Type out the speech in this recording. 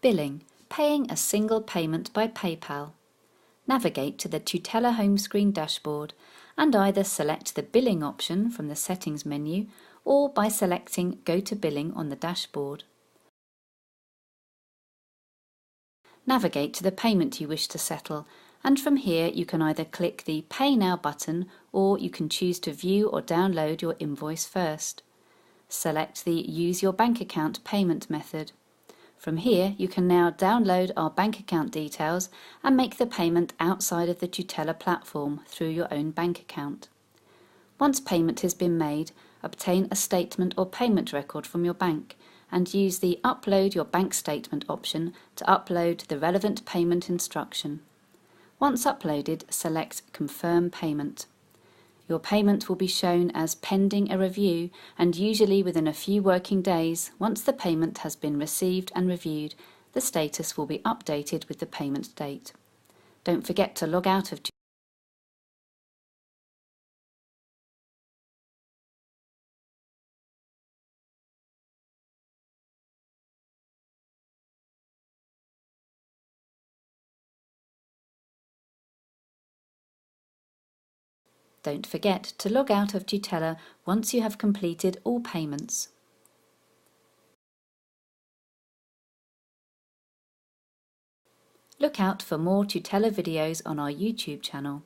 Billing, paying a single payment by PayPal. Navigate to the Tutella home screen dashboard and either select the Billing option from the Settings menu or by selecting Go to Billing on the dashboard. Navigate to the payment you wish to settle, and from here you can either click the Pay Now button or you can choose to view or download your invoice first. Select the Use Your Bank Account payment method. From here you can now download our bank account details and make the payment outside of the Tutella platform through your own bank account. Once payment has been made, obtain a statement or payment record from your bank and use the Upload Your Bank Statement option to upload the relevant payment instruction. Once uploaded, select Confirm Payment. Your payment will be shown as pending a review, and usually within a few working days, once the payment has been received and reviewed, the status will be updated with the payment date. Don't forget to log out of Don't forget to log out of Tutella once you have completed all payments. Look out for more Tutella videos on our YouTube channel.